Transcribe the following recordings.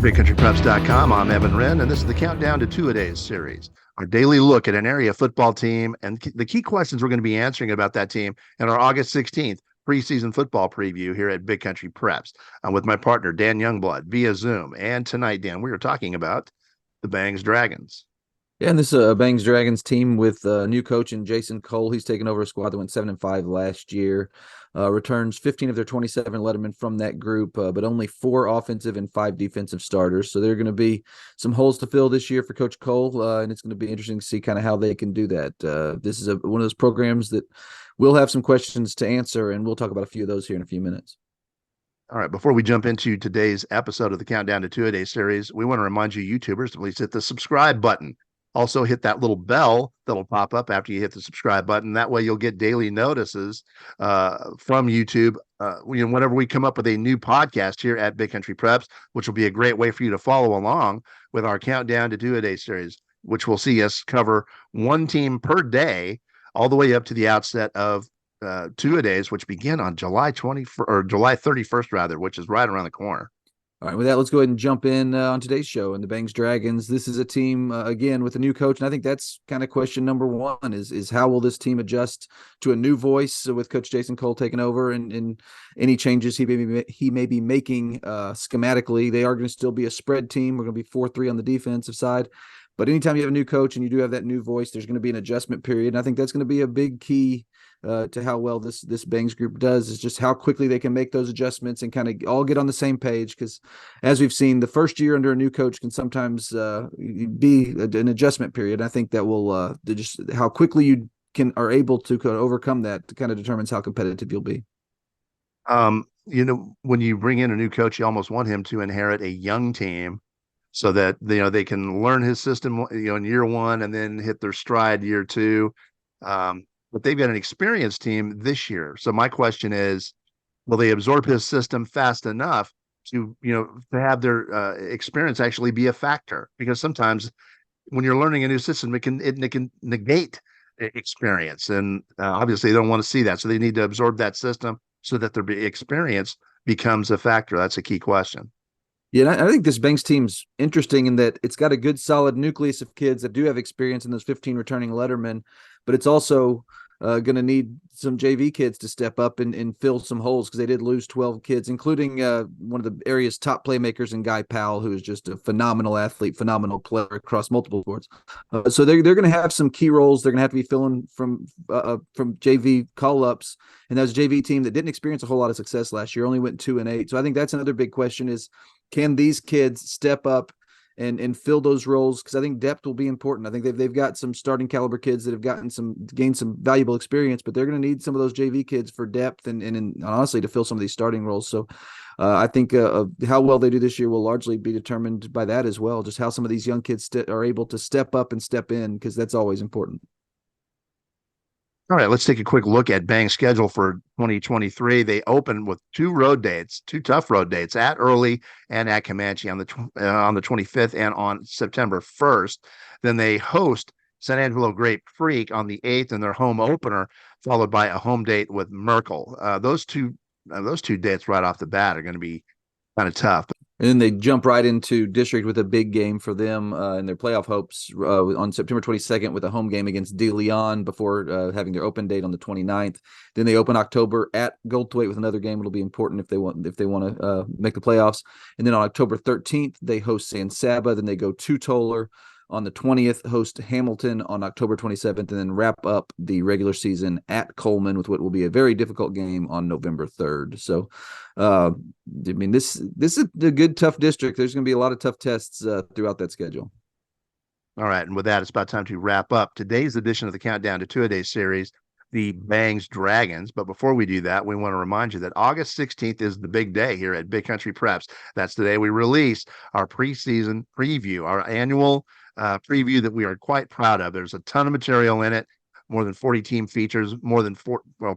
BigCountryPreps.com. I'm Evan Wren, and this is the Countdown to Two-A-Days series, our daily look at an area football team and the key questions we're going to be answering about that team in our August 16th preseason football preview here at Big Country Preps. I'm with my partner, Dan Youngblood, via Zoom. And tonight, Dan, we are talking about the Bangs Dragons. Yeah, and this Bangs Dragons team with new coach in Jason Cole. He's taken over a squad that went 7-5 last year. Returns 15 of their 27 lettermen from that group, but only 4 offensive and 5 defensive starters. So there are going to be some holes to fill this year for Coach Cole, and it's going to be interesting to see kind of how they can do that. This is one of those programs that we'll have some questions to answer, and we'll talk about a few of those here in a few minutes. All right, before we jump into today's episode of the Countdown to Two-A-Days series, we want to remind you YouTubers to please hit the subscribe button. Also hit that little bell that'll pop up after you hit the subscribe button. That way you'll get daily notices from YouTube whenever we come up with a new podcast here at Big Country Preps, which will be a great way for you to follow along with our Countdown to Two-A-Days series, which will see us cover one team per day all the way up to the outset of Two-A-Days, which begin on July 21st or July 31st, rather, which is right around the corner. All right, with that, let's go ahead and jump in on today's show. And the Bangs Dragons, this is a team, again, with a new coach. And I think that's kind of question number one is how will this team adjust to a new voice with Coach Jason Cole taking over and any changes he may be making schematically. They are going to still be a spread team. We're going to be 4-3 on the defensive side. But anytime you have a new coach and you do have that new voice, there's going to be an adjustment period. And I think that's going to be a big key to how well this Bangs group does, is just how quickly they can make those adjustments and kind of all get on the same page. Because as we've seen, the first year under a new coach can sometimes be an adjustment period. I think that will just how quickly you are able to overcome that kind of determines how competitive you'll be. When you bring in a new coach, you almost want him to inherit a young team so that they can learn his system in year one and then hit their stride year two. But they've got an experienced team this year. So my question is, will they absorb his system fast enough to have their experience actually be a factor? Because sometimes when you're learning a new system, it can negate experience, and obviously they don't want to see that. So they need to absorb that system so that their experience becomes a factor. That's a key question. Yeah, and I think this Banks team's interesting in that it's got a good solid nucleus of kids that do have experience in those 15 returning lettermen, but it's also going to need some JV kids to step up and fill some holes, because they did lose 12 kids, including one of the area's top playmakers in Guy Powell, who is just a phenomenal athlete, phenomenal player across multiple sports. So they're going to have some key roles. They're going to have to be filling from JV call-ups, and that was a JV team that didn't experience a whole lot of success last year, only went 2-8. So I think that's another big question is, can these kids step up and fill those roles? Because I think depth will be important. I think they've got some starting caliber kids that have gained some valuable experience, but they're going to need some of those JV kids for depth and honestly to fill some of these starting roles. So I think how well they do this year will largely be determined by that as well, just how some of these young kids are able to step up and step in, because that's always important. All right, let's take a quick look at Bang's schedule for 2023. They open with two tough road dates at Early and at Comanche on the 25th and on September 1st. Then they host San Angelo Grape Freak on the 8th in their home opener, followed by a home date with Merkel. Those two dates right off the bat are going to be kind of tough. And then they jump right into district with a big game for them and their playoff hopes on September 22nd with a home game against De Leon before having their open date on the 29th. Then they open October at Goldthwaite with another game. It'll be important if they want to make the playoffs. And then on October 13th, they host San Saba. Then they go to Toller on the 20th, host Hamilton on October 27th, and then wrap up the regular season at Coleman with what will be a very difficult game on November 3rd. So, this is a good, tough district. There's going to be a lot of tough tests throughout that schedule. All right, and with that, it's about time to wrap up today's edition of the Countdown to Two-A-Days series, the Bangs Dragons. But before we do that, we want to remind you that August 16th is the big day here at Big Country Preps. That's the day we release our preseason preview, our annual preview that we are quite proud of. There's a ton of material in it, more than 40 team features,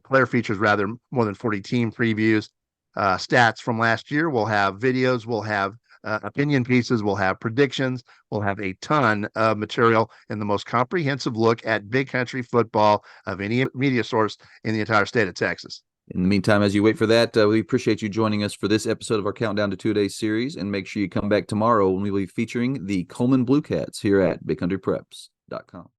player features rather, more than 40 team previews, stats from last year. We'll have videos, we'll have opinion pieces, we'll have predictions, we'll have a ton of material and the most comprehensive look at big country football of any media source in the entire state of Texas. In the meantime, as you wait for that, we appreciate you joining us for this episode of our Countdown to Two-A-Days series, and make sure you come back tomorrow when we will be featuring the Coleman Blue Cats here at BigCountryPreps.com.